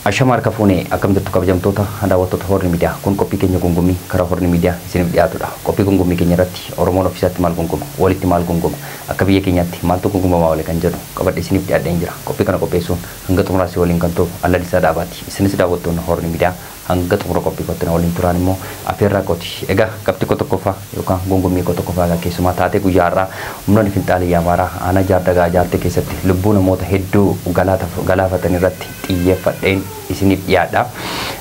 Ashamar Kafune, Akamtu Kabjamtota, and our Horn Media, Kunkopi Kenya Gungumi, Kara Horn Media, Siniata, Kopi Gungumi Kenyarati, or one of Sat Malgungum, Waliti Malgungum, Akabi Kenyati, Maltokunguma Lekanjano, covered the Sinipia danger, Kopikana Copeso, and Gatomrasio Linkanto, Aladisa Dabati, Sinisawatun Horn Media, and Gatomrocopicotan all in Turanimo, Aferracoti, Ega, Capticotocofa, Yoka, Gungumi Kotocofa, Kesuma, Tatee Gujara, Munifintali Yamara, Ana jaardaga, jartee keessatti lubbuun namoota hedduu galaafatanii irratti xiyyeeffadheen isiniif dhiyaadha.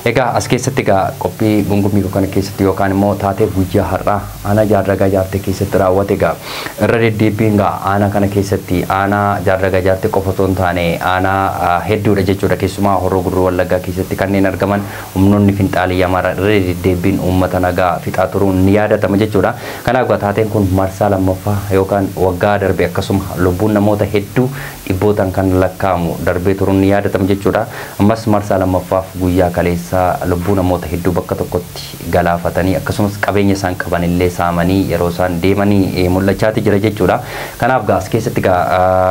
Egaa as keessatti qophii gungumii kana keessatti yookaan immoo taatee guyyaa har'aa ana jaardaga jaartee keessatti raawwate irra deddeebiin ana kana keessatti ana jaardaga jaartee qofa osoo hin taane ana hedduudha jechuudha. Keessumaa Horroo Guduruu Wallaggaa keessatti kanneen argaman humnoonni finxaalii Amaaraa irra deddeebiin uummata nagaa fixaa turuun ni yaadatama jechuudha. Kanaaf taateen kun marsaa lammaffaa yookaan waggaa darbe akkasuma lubbuun namoota hedduu dhibbootaan kan lakkaamu darbee turuun ni yaadatama jechuudha. Ammas marsaa lammaffaaf guyyaa kaleessaa lubbuu namoota hedduu bakka tokkotti galaafatanii akkasumas qabeenya isaan qaban illee saamanii yeroo isaan deemanii mul'achaati jira jechuudha. Kanaaf as keessatti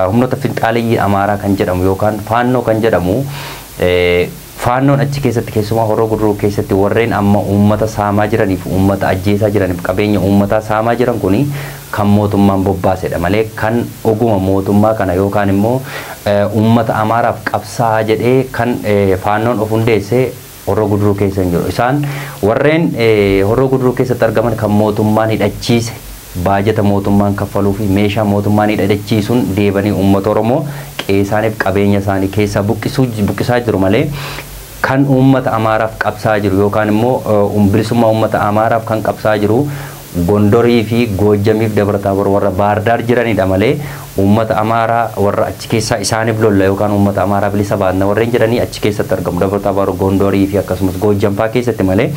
humnoota finxaalii Amaaraa kan jedhamu yookaan fannoo kan jedhamu fannoon achi keessatti keessumaa Horroo Guduruu keessatti warreen amma uummata saamaa jiraniif uummata ajjeesaa jiraniif qabeenya uummataa saamaa jiran kuni kan mootummaan bobbaasedha malee kan oguma mootummaa kana yookaan immoo uummata Amaaraaf qabsaa jedhee kan fannoon of hundeesse Horroo Guduruu keessa hin jiru. Isaan warreen Horroo Guduruu keessatti argaman kan mootummaan hidhachiise baajata mootummaan kaffaluu fi meeshaa mootummaan hidhachiisuun deebanii uummata Oromoo qeesaaniif qabeenya isaanii keessa buqqisaa jiru malee kan uummata Amaaraaf qabsaa jiru yookaan immoo bilisummaa uummata Amaaraaf kan qabsaa jiru Gondorii fi Goojjamiif Dabarataabor warra Baardaar jiranidha malee uummata Amaaraa warra achi keessa isaaniif lolla yookaan uummata Amaaraa bilisa baasna warreen jedhanii achi keessatti argamu Dabarataabor Gondorii fi akkasumas Goojjamfaa keessatti malee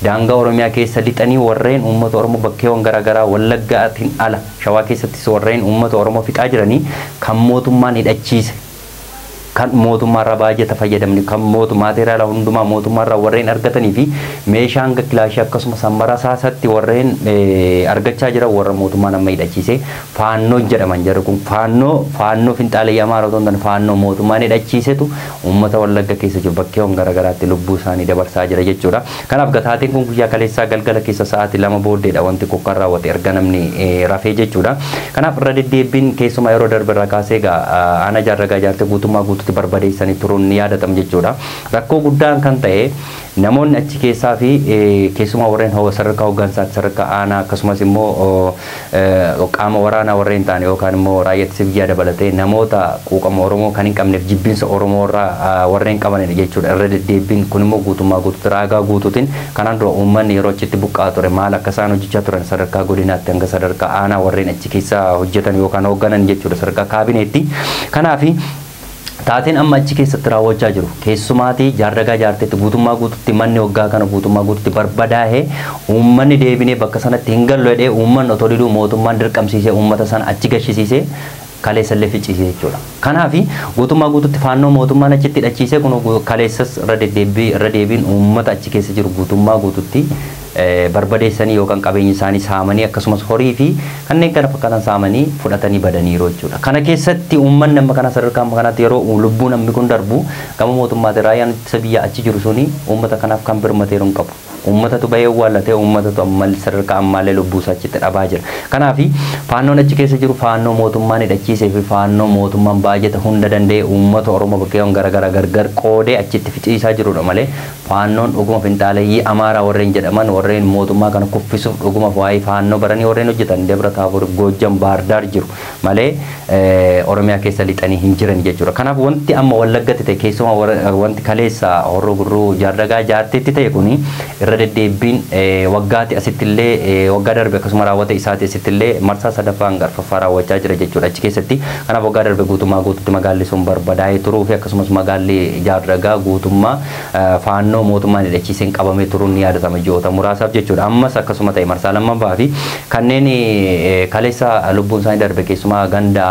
daangaa Oromiyaa keessa lixanii warreen uummata Oromoo bakkeewwan garaagaraa Wallaggaatiin ala Shawaa keessattis warreen uummata Oromoo fixaa jiranii kan mootummaan hidhachiise kan mootummaarraa baajata fayyadamni kan maateriyaala hundumaa mootummaarraa warreen argatanii fi meeshaa hanga kilaashii akkasumas hambara saasatti warreen argachaa jiran warra mootummaan amma hidhachiise fannoo jedhaman jarri kun fannoo finxaalii Amaaraa otoo hin taane fannoo mootummaan hidhachiisetu uummata Wallagga keessa jiru bakkeewwan garaagaraatti lubbuu isaanii dabarsaa jira jechuudha. Kanaaf taateen kun guyyaa kaleessaa galgala keessa sa'aatii 2 booddeedha wanti kun raawwate erga namni rafee jechuudha. Kanaaf irra deddeebiin keessumaa yeroo darbe irraa kaasee ana jaardaga jaartee guutummaa guutuutti barbadeessanii turuun ni yaadatam jechuudha. Rakkoo guddaan kan ta'e namoonni achi keessaa fi keessumaa warreen sadarkaa hooggansaa sadarkaa aanaa akkasumas immoo qaama waraanaa warreen ta'an yookaan immoo raayyaa ittisa biyyaa dabalatee namoota quuqama Oromoo kan hin qabneef jibbinsa Oromoo irraa warreen qabanidha jechuudha. Irra deddeebiin kun immoo guutummaa guutuutti raagaa guutuutiin kanaan dura uummanni yeroo achitti buqqaa ture maal akka isaan hojjechaa turan sadarkaa godinaatti hanga sadarkaa aanaa warreen achi keessaa hojjetan yookaan hoogganan jechuudha sadarkaa kaabineetti. Kanaaf taateen amma achi keessatti raawwachaa jiru keessumaatii jaardaga jaarteetti guutummaa guutuutti manni waggaa kana guutummaa guutuutti barbadaa'ee uummanni deebinee bakka sanatti hin gallu jedhee uummanni otoo diduu mootummaan dirqamsiisee uummata sana achi gashisiisee kaleessallee ficciisee jechuudha. Kanaaf guutummaa guutuutti fannoo mootummaan achitti hidhachiisee kun kaleessas irra deebiin uummata achi keessa jiru guutummaa guutuutti barbadeessanii yookaan qabeenya isaanii saamanii akkasumas horii fi kanneen kana fakkaatan saamanii fudhatanii badaniiru jechuudha. Kana keessatti uummanni amma kana sadarkaa amma kanatti yeroo lubbuun namni kun darbu gama mootummaatiin raayyaan ittisa biyyaa achi jiru suni uummata kanaaf kan birmateeru hin qabu. Uummatatu bahee wallatee uummatatu amma sadarkaa ammaallee lubbuu isaa achitti dhabaa jira. Kanaaf fannoon achi keessa jiru fannoo mootummaan hidhachiisee fi fannoo mootummaan baajata hunda danda'e uummata Oromoo bakkeewwan garaagaraa gargar qoodee achitti ficciisaa jirudha malee fannoon dhuguma finxaalii Amaaraa warreen jedhaman warreen mootummaa kana kuffisuuf dhuguma waa'ee fannoo baranii warreen hojjetan Dabarataabor Goojjam Baardaar jiru malee Oromiyaa keessa lixanii hin jiran jechuudha. Kanaaf wanti amma Wallaggatti ta'e keessumaa wanti kaleessa Horroo Guduruu jaardagaa jaarteetti ta'e kuni irra deddeebiin waggaatti asittillee waggaa darbe akkasuma raawwate isaati asittillee marsaa sadaffaan garfaffaa raawwachaa jira jechuudha achi keessatti. Kanaaf waggaa darbe guutummaa guutuutti magaalli sun barbadaa'ee turuu fi akkasumas magaalli jaardagaa guutummaa fannoo mootummaan hidhachiiseen qabamee turuun ni yaadatama ji'oota muraasaaf jechuudha. Ammas akkasuma ta'e marsaa lammaffaa fi kanneen kaleessa lubbuun isaanii darbe keessumaa ganda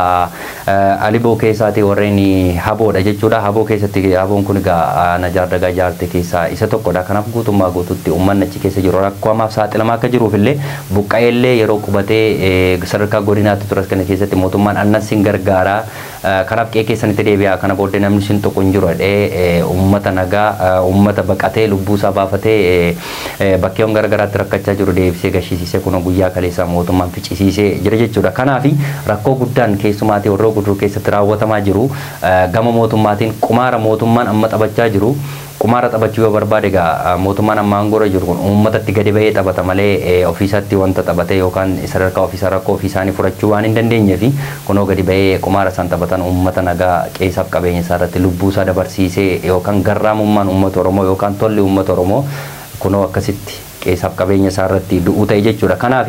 Aliboo keessaati warreen haboodha jechuudha. Haboo keessatti haboon kun ana jaardagaa jaartee keessaa isa tokkodha. Kanaaf guutummaa guutuutti uummanni achi keessa jiru rakkoo hamaaf saaxilamaa akka jiruuf illee buqqa'eellee yeroo qubatee sadarkaa godinaatti turas kana keessatti mootummaan annasiin gargaaraa kanaaf qe'ee keessanitti deebi'aa kana booddee namni sin tokko hin jiru jedhee ummata nagaa ummata baqatee lubbuusaa baafatee bakkeewwan garagaraatti rakkachaa jiru deebisee gashisiisee kun guyyaa kaleessaa mootummaan ficcisiisee jira jechuudha. Kanaaf rakkoo guddaan keessumaatii warra guduruu keessatti raawwatamaa jiru gama mootummaatiin qumaara mootummaan amma taphachaa jiru. Qumaara taphachuu yoo barbaade egaa mootummaan amma aangoo jiru kun uummatatti gadi ba'ee taphata malee ofiisatti wanta taphatee yookaan sadarkaa ofiisaa rakkoo ofiisaanii furachuu waan hin dandeenyeef kunoo gadi ba'ee qumaara san taphatan uummata nagaa qeessaaf qabeenya isaa irratti lubbuusaa dabarsiisee yookaan garraamummaan uummata Oromoo yookaan tolli uummata Oromoo kunoo akkasitti qeessaaf qabeenya isaa irratti du'uu ta'e jechuudha. Kanaaf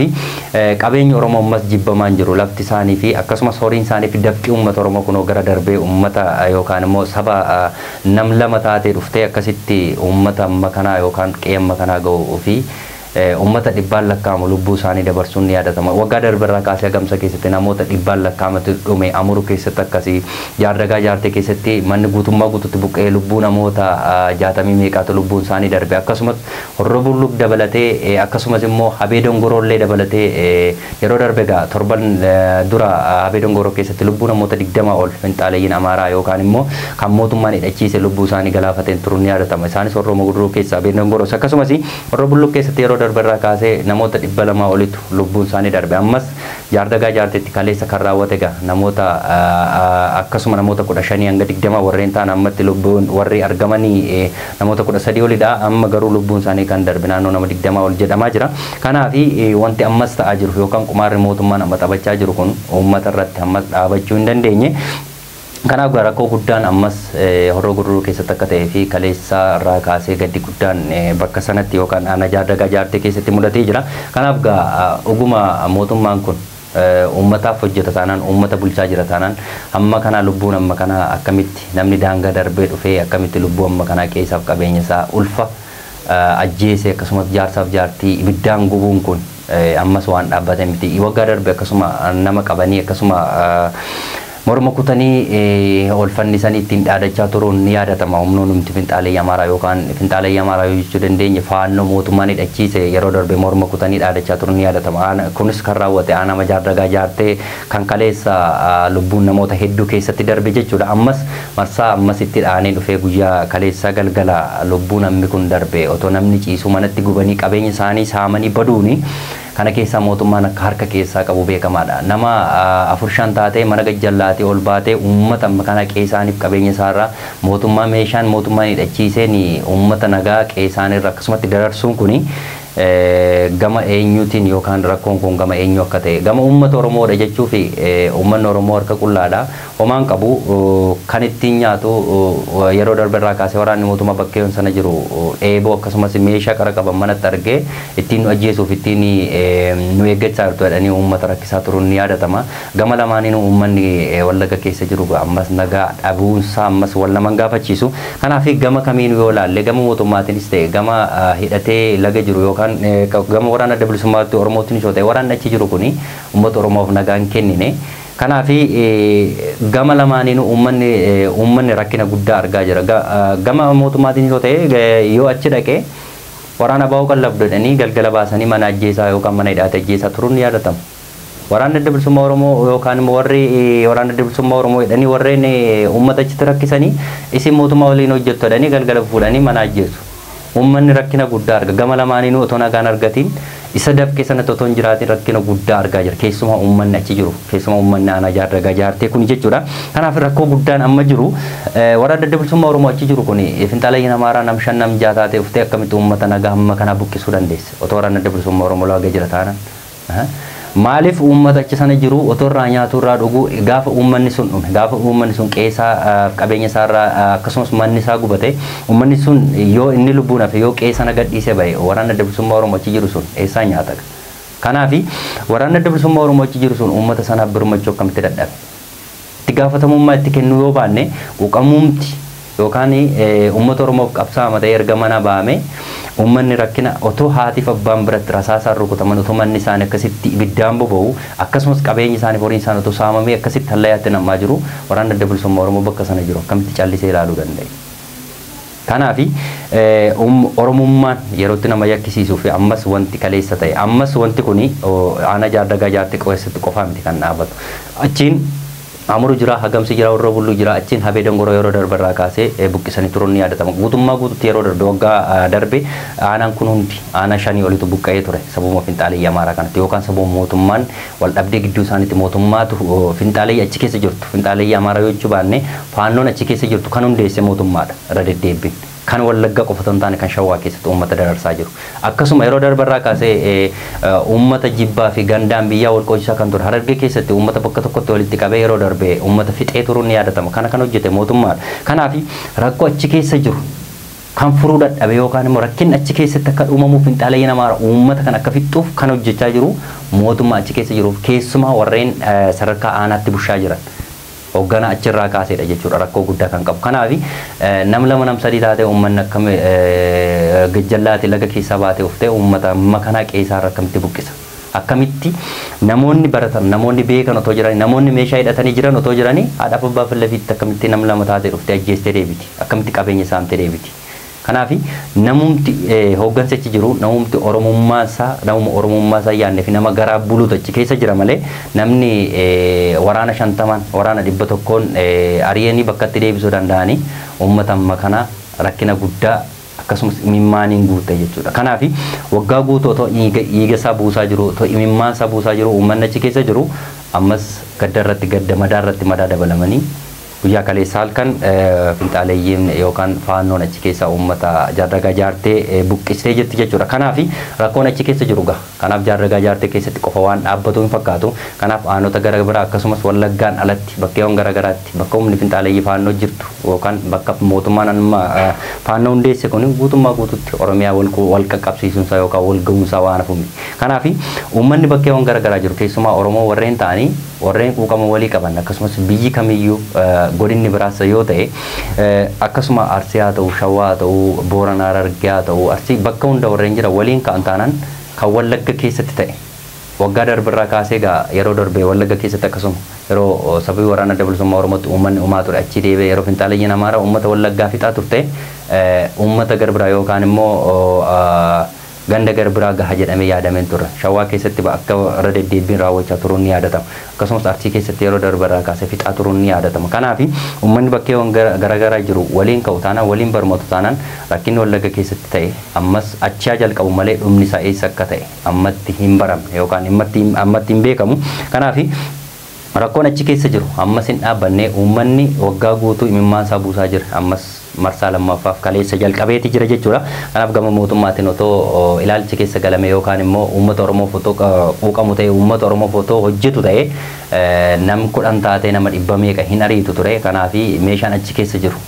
qabeenyi Oromoo ammas jibbamaan jiru lafti isaanii fi akkasumas horiin isaanii fi dafqii uummata Oromoo kunoo gara darbee uummata yookaan immoo saba nam lama taatee dhuftee akkasitti uummata amma kanaa yookaan qe'ee amma kanaa ga'uu fi ummata dhibbaan lakkaa'amu lubbuu isaanii dabarsuun ni yaadatama. Waggaa darberraa kaasee gamsa keessatti namoota dhibbaan lakkaa'amatu dhume Amuru keessatti akkasii jaardagaa jaartee keessatti manni guutummaa guututti buqqee lubbuu namoota 60 meeqaatu lubbuun isaanii darbe akkasumas horroo bulluk dabalatee akkasumas immoo habee dongoroollee dabalatee yeroo darbe gaa torban dura habee dongoroo keessatti lubbuu namoota 20 ol finxaaleeyyiin Amaaraa yookaan immoo kan mootummaan hidhachiise lubbuu isaanii galaafateen turuun ni yaadatama. Isaanis horroo guduruu keessa habee dongoroo akkasumas horroo bulluk keessatti yeroo darberraa kaasee namoota 200 olitu lubbuun isaanii darbe. Ammas jaardagaa jaarteetti kaleessa kan raawwate gaa namoota akkasuma namoota 15 hanga 20 warreen ta'an ammatti lubbuun warri argamanii namoota 13 olidha. Amma garuu lubbuun isaanii kan darbe naannoo nama 20 ol jedhamaa jira. Kanaaf wanti ammas ta'aa jiru yookaan qumaarri mootummaan amma taphachaa jiru kun uummata irratti ammas dhaabachuu hin dandeenye. Kanaaf rakkoo guddaan ammas horroo guduruu keessatti akka ta'ee fi kaleessa irraa kaasee gaddi guddaan bakka sanatti yookaan aanaa jaardagaa jaartee keessatti mudatee jira. Kanaaf dhuguma mootummaan kun uummataaf hojjeta taanaan uummata bulchaa jira taanaan amma kana lubbuun amma kana akkamitti namni daangaa darbee dhufee akkamitti lubbuu amma kana qeessaaf qabeenya isaa ulfa ajjeese akkasumas jaarsaaf jaartii ibiddaan gubuun kun ammas waan dhaabbate miti. Waggaa darbe akkasuma nama qabanii akkasuma morma kutanii ol fannisanii ittiin dhaadachaa turuun ni yaadatama. Humnoonni finxaaleeyyii Amaaraa yookaan finxaaleeyyii Amaaraa yoo jechuu dandeenya fannoo mootummaan hidhachiise yeroo darbe morma kutanii dhaadachaa turuun ni yaadatama. Kunis kan raawwate aanaa jaardagaa jaartee kan kaleessa lubbuun namoota hedduu keessatti darbe jechuudha. Ammas marsaa ammas itti dhaanee dhufee guyyaa kaleessa galgala lubbuun namni kun darbe otoo namni ciisu manatti gubanii qabeenya isaanii saamanii baduuni. Kana keessa mootummaan akka harka keessaa qabu beekamaadha. Nama 4-5 taatee mana gajjallaatee ol baatee uummata amma kana qeessaaniif qabeenya isaarraa mootummaa meeshaan mootummaan hidhachiiseen uummata nagaa qeessaanirra akkasumatti dararsuun kuni gama eenyuutiin yookaan rakkoon kun gama eenyu akka ta'e gama uummata Oromoodha jechuu fi uummanni Oromoo harka qullaadha. Homaan qabu kan ittiin nyaatu yeroo darberraa kaasee waraanni mootummaa bakkeewwan sana jiru dheeboo akkasumas meeshaa qara qaban manatti argee ittiin nu ajjeesuuf ittiin nu eeggachaa jirtu jedhanii uummata rakkisaa turuun ni yaadatama. Gama lamaaniin uummanni Wallagga keessa jiru ammas nagaa dhabuunsaa ammas wal naman gaafachiisu. Kanaaf gama kamiin yoo laalle gama mootummaatiinis ta'e gama hidhatee laga jiru yookaan gama waraana adda bilisummaatti Oromootiin yoo ta'e waraanni achi jiru kuni uummata Oromoof nagaan kennine. Kanaaf gama lamaaniin uummanni rakkina guddaa argaa jira. Gama mootummaatiin yoo ta'e yoo achi dhaqee waraana baa'uu qallabdu jedhanii galgala baasanii mana ajjeesaa yookaan mana hidhaate ajjeesaa turuun ni yaadatama. Waraanni adda bilisummaa Oromoo yookaan warri waraanni adda bilisummaa Oromoo jedhanii warreen uummata achitti rakkisanii isin mootummaa waliin hojjettu jedhanii galgala fuudhanii mana ajjeesu. Uummanni rakkina guddaa arga. Gama lamaaniin otoo nagaan argatiin isa dafqee sanatti otoo hin jiraatiin rakkina guddaa argaa jira. Keessumaa uummanni achi jiru. Keessumaa uummanni aanaa jaardagaa jaartee kun jechuudha. Kanaaf rakkoo guddaan amma jiru waraana adda bilisummaa Oromoo achi jiru kun finxaaleeyyiin Amaaraa nam 5 nam 6 taatee uftee akkamitti uummata nagaa amma kana buqqisuu dandeesse. Otoo waraana adda bilisummaa Oromoo laga jira taanaan. Maaliif uummata achi sana jiru otoo irraa nyaatu irraa dhugu gaafa uummanni sun dhume gaafa uummanni sun qeessaa qabeenya isaa irraa akkasumas manni isaa gubate uummanni sun yoo inni lubbuun hafe yoo qeessa na gadhiisee bahe waraana adda bilisummaa Oromoo achi jiru sun eessaa nyaata. Kanaaf waraana adda bilisummaa Oromoo achi jiru sun uummata sanaaf birmachuu akkamitti dadhabe. Itti gaafatamummaa itti kennuu yoo baanne quuqamuumti yookaan uummata Oromoof qabsaa'ama ta'ee erga mana baame uummanni rakkina otoo haatiif abbaan biratti rasaasaan rukutaman otoo manni isaanii akkasitti ibiddaan boba'u akkasumas qabeenyi isaanii horiin isaanii otoo saamamee akkasitti hallayaatti namaa jiru waraana adda bilisummaa Oromoo bakka sana jiru akkamitti callisee ilaaluu danda'e. Kanaaf Oromummaan yerootti nama yakkisiisuu fi ammas wanti kaleessa ta'e ammas wanti kuni aanaa jaardagaa jaartee keessatti qofaa miti kan dhaabatu. Achiin amuru jira hagamsi jira warra bullu jira achiin habee dongoroo yeroo darbarraa kaasee buqqisanii turuun ni yaadatama guutummaa guututti yeroo darbe waggaa darbe aanaan kun hundi aanaa shanii olitu buqqa'ee ture sababuma finxaalee amaaraa kanatti yookaan sababuma mootummaan wal dhabdee gidduu isaaniitti mootummaatu finxaalee achi keessa jirtu finxaalee amaaraa yoo jechuu baanne faannoon achi keessa jirtu kan hundeesse mootummaadha irra deddeebiin kan wallagga qofatu hin taane kan shawaa keessatti uummata dararsaa jiru akkasuma yeroo darbarraa kaasee uummata jibbaa fi gandaan biyyaa wal qoodsisaa kan ture harargee keessatti uummata bakka tokkotti walitti qabee yeroo darbe uummata fixee turuun ni yaadatama kana kan hojjete mootummaadha kanaaf rakkoo achi keessa jiru kan furuu dadhabe yookaan immoo rakkin achi keessatti akka uumamuuf finxaalee amaaraa uummata kan akka fixuuf kan hojjechaa jiru mootummaa achi keessa jiruuf keessumaa warreen sadarkaa aanaatti bushaa jiran hoggana achirraa kaaseedha jechuudha rakkoo guddaa kan qabu kanaaf nam lama nam sadii taatee uummanni akkam gajjallaati laga keessaa baatee uftee uummata makanaa qeessaa akkamitti buqqisa akkamitti namoonni baratan namoonni beekan otoo jiranii namoonni meeshaa hidhatanii jiran otoo jiranii haadhaaf abbaa fillafiitti akkamitti nam lama taatee dhuftee ajjeestee deebiti akkamitti qabeenya saamtee deebiti kanaaf namumti hooggansichi jiru namumti oromummaa isaa yaadne fi nama garaa buluutu achi keessa jira malee namni waraana 50 waraana 100 ari'anii bakkatti deebisuu danda'anii uummata amma kana rakkina guddaa akkasumas imimmaaniin guute jechuudha kanaaf waggaa guutuu otoo dhiiga isaa buusaa jiru otoo imimmaan isaa buusaa jiru uummanni achi keessa jiru ammas gadda irratti gadda madaa irratti madaa dabalamanii guyyaa kaleessaa halkan finxaaleeyyiin yookaan faannoon achi keessa uummata jaardagaa jaartee buqqistee jirti jechuudha kanaaf rakkoon achi keessa jiru gaa kanaaf jaardagaa jaartee keessatti qofa waan dhaabbatu hin fakkaatu kanaaf aanota gara biraa akkasumas wallaggaan alatti bakkeewwan gara garaatti bakka humni finxaaleeyyii faannoo jirtu yookaan bakka mootummaan amma faannoo hundeesse kun guutummaa guututti oromiyaa wal qaqqabsiisuunsaa yookaan wal ga'uunsaa waan hafuumi kanaaf uummanni bakkeewwan gara garaa jiru keessumaa oromoo warreen ta'anii warreen quuqama walii qaban akkasumas biyyi kamiyyuu godinni biraas yoo ta'e akkasuma arsii haa ta'u shawaa haa ta'u booranaa harargee haa ta'u arsii bakka hunda warreen jira waliin ka'an taanaan kan wallagga keessatti ta'e waggaa darbarraa kaasee gaa yeroo darbe wallagga keessatti akkasuma yeroo sababii waraana bilisummaa oromootti uummanni uumaa ture achi deebee yeroo finxaaleeyyiin amaaraa uummata wallaggaa fixaa turte uummata garbiraa yookaan immoo ganda garbiraa gaha jedhamee yaadameen ture shawaa keessatti akka irra deddeebiin raawwachaa turuun ni yaadatama akkasumas arsii keessatti yeroo darbarraa kaasee fixaa turuun ni yaadatama kanaaf uummanni bakkeewwan garaagaraa jiru waliin ka'u taanaan waliin barmatu taanaan rakkinni wallagga keessatti ta'e ammas achaa jalqabu malee dhumni isaa eessa akka ta'e ammatti hin baramne yookaan ammatti hin beekamu kanaaf rakkoon achi keessa jiru ammas hin dhaabbanne uummanni waggaa guutuu imimmaan isaa buusaa jira ammas marsaa lammaffaaf kaleessa jalqabeeti jira jechuudha kanaaf gama mootummaatiin otoo ilaalchi keessa galame yookaan immoo uummata oromoof otoo quuqamu ta'e uummata oromoof otoo hojjetu ta'e nam 10 taatee nama 100 meeqa hin ariitu ture kanaaf meeshaan achi keessa jiru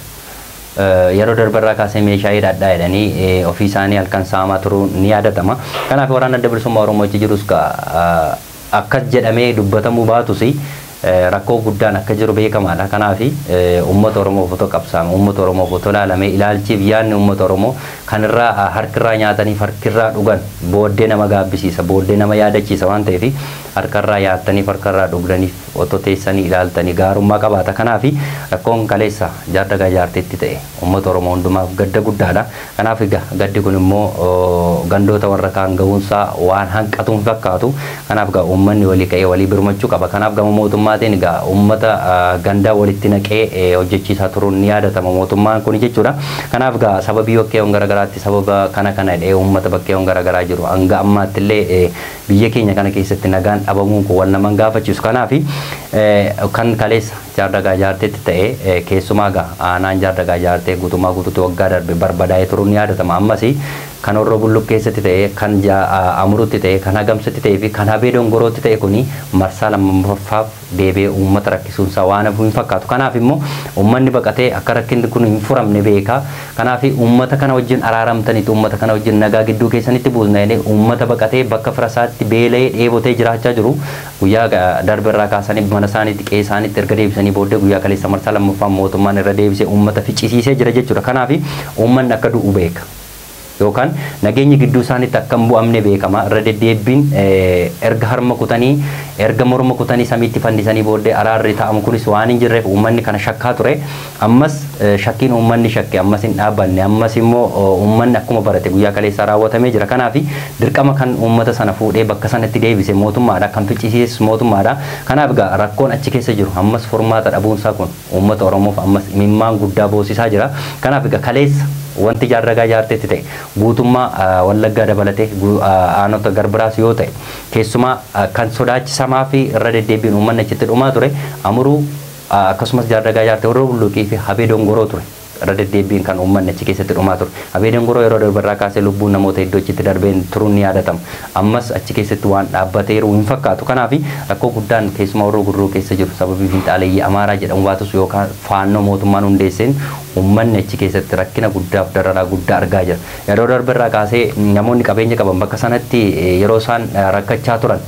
yeroo darbarraa kaasee meeshaa hidhadhaa jedhanii ofii isaanii halkan saamaa turuu ni yaadatama kanaaf waraana bilisummaa oromoo achi jirus akkas jedhamee dubbatamuu baatus rakkoo guddaan akka jiru beekamaadha kanaaf uummata oromoo foto qabsaame uummata oromoo foto ilaalame ilaalchiif yaadni uummata oromoo kanirraa harkirraa nyaatanii harkirraa dhugan booddee nama gaabbisiisa booddee nama yaadachiisa waan ta'eef harkarraa yaattanii harkarraa dhugdaniif otoo teessanii ilaaltanii gaarummaa qabaata kanaaf rakkoon kaleessa jaardagaa jaarteetti ta'e uummata oromoo hundumaaf gadda guddaadha kanaaf gaddi kun immoo gandoota warra kaan ga'uunsaa waan hanqatuun fakkaatu kanaaf uummanni walii ka'ee walii birmachuu qaba kanaaf gama mootummaatiin uummata gandaa walitti naqee hojjechiisaa turuun ni yaadatama mootummaan kun jechuudha kanaaf sababii bakkeewwan garaagaraatti sababa kana dhee uummata bakkeewwan garaagaraa jiru hanga ammaatti illee biyya keenya kana keessatti nagaan dhabamuun kun waan nama gaafachiisu kanaaf kan kaleessa jaardagaa jaarteetti ta'e keessumaa aanaan jaardagaa jaartee guutummaa guutuutti waggaa darbe barbadaa'ee turuun ni yaadatama ammas kan horroo bulluq keessatti ta'e kan amurutti ta'e kan hagamsatti ta'e fi kan habee dongorootti ta'e kuni marsaa lammaffaaf deebee uummata rakkisuunsaa waan hafu hin fakkaatu kanaaf immoo uummanni baqatee akka rakkinni kun hin furamne beeka kanaaf uummata kana wajjin araaramtaniitu uummata kana wajjin nagaa gidduu keessanitti buusnee uummata baqatee bakka firasaatti beela'ee dheebotee jiraachaa jiru guyyaa darberraa kaasanii mana isaaniitti qe'ee isaaniitti erga deebisanii booddee guyyaa kaleessa marsaa lammaffaan mootummaan irra deebisee uummata ficcisiisee jira jechuudha kanaaf uummanni akka du'u beeka yookaan nageenyi gidduu isaaniitti akka hin bu'amne beekama. Irra deddeebiin erga harma kutanii erga morma kutanii samiitti fandisanii booddee araarri ta'amu kunis waan hin jirreef uummanni kana shakkaa ture. Ammas shakkiin uummanni shakke ammas hin dhaabbanne ammas immoo uummanni akkuma barate guyyaa kaleessaa raawwatamee jira. Kanaaf dirqama kan uummata sana fuudhee bakka sanatti deebise mootummaadha, kan ficcisiis mootummaadha. Kanaaf egaa rakkoon achi keessa jiru ammas furmaata dhabuunsaa kun uummata Oromoof ammas imimmaan guddaa boosisaa jira. Kanaaf egaa kaleessa wanti jaardagaa jaarteetti ta'e guutummaa Wallaggaa dabalatee aanota garbiraas yoo ta'e keessumaa kan sodaachisamaa fi irra deddeebiin uummanni achitti dhumaa ture amuruu akkasumas jaardagaa jaartee warra bulluqii fi habee dongoroo ture. Irra deddeebiin kan uummanni achi keessatti dhumaa ture. Habee dongoroo yeroo darbarraa kaasee lubbuun namoota iddoo achitti darbeen turuun ni yaadatama. Ammas achi keessatti waan dhaabbateeru hin fakkaatu. Kanaaf rakkoo guddaan keessumaa warra gurruu keessa jiru sababii finxaaleeyyii Amaaraa jedhamu baatus yookaan fannoo mootummaan hundeesseen uummanni achi keessatti rakkina guddaaf dararaa guddaa argaa jira. Yeroo darbarraa kaasee namoonni qabeenya qaban bakka sanatti yeroo isaan rakkachaa turan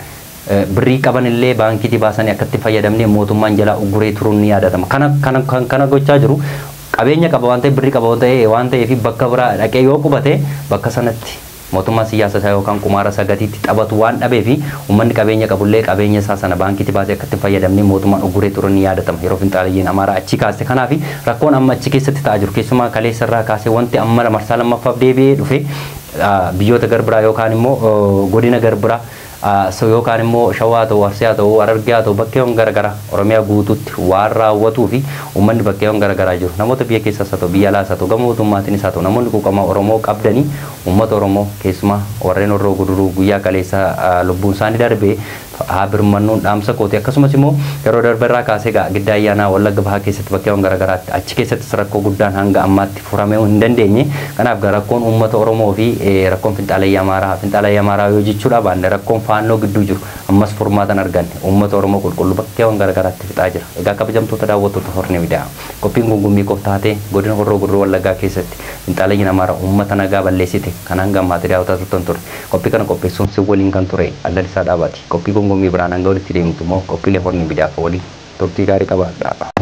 birrii qaban illee baankiitii baasanii akkatti fayyadamnee mootummaan jalaa ugguree turuun ni yaadatama. Kana gochaa jiru qabeenya qaba waan ta'eef birrii qaba waan ta'eef bakka biraa dhaqee yoo qubate bakka sanatti mootummaa siyaasa isaa yookaan kumaara sagatiitti taphatu waan dhabeef uummanni qabeenya qabullee qabeenya isaa sana baankiitti baasee akkatti fayyadamnee mootummaan ugguree turuun ni yaadatama yeroo finxaaleeyyiin Amaaraa achi kaase. Kanaaf rakkoon amma achi keessatti ta'aa jiru keessumaa kaleessarraa kaasee wanti amma marsaa lammaffaaf deebi'ee dhufe biyyoota garbiraa yookaan immoo godina garbiraa yookaan immoo Shawaa ta'uu Arsii haa ta'uu Harargee haa ta'uu bakkeewwan garaagaraa Oromiyaa guutuutti waan raawwatuu fi uummanni bakkeewwan garaagaraa jiru. Namoota biyya keessaas haa ta'u biyya alaas haa ta'u gama mootummaatiinis haa ta'u namoonni quuqamaa Oromoo qabdanii uummata Oromoo keessumaa warreen Horroo Guduruu guyyaa kaleessa lubbuun isaanii darbee haa birmannuun dhaamsa kooti. Akkasumas immoo yeroo darbarraa kaasee giddaa ayyaanaa Wallagga Bahaa keessatti bakkeewwan garaagaraatti achi keessattis rakkoo guddaan hanga ammaatti furamee hin dandeenye. Kanaaf rakkoon uummata Oromoo fi rakkoon finxaaleeyyii Amaaraa yoo jechuudha baanne rakkoon fannoo gidduu jiru ammas furmaatan arganne uummata Oromoo qulqulluu bakkeewwan garaagaraatti fixaa jira. Egaa kabajamtoota daawwattoota Horni Miidiyaa qophiin gungummii qoftaatee godina Horroo Guduruu Wallaggaa keessatti finxaaleeyyiin Amaaraa uummata nagaa balleessite kan hanga ammaatti daawwataa turtan ture. Qophii kana qopheessuun si waliin kan ture Allalisaa Dhaabaati. Qophii gungummii biraan hanga walitti deemtu immoo qophiilee Horni Miidiyaaf waliin turtii gaarii qabaadha.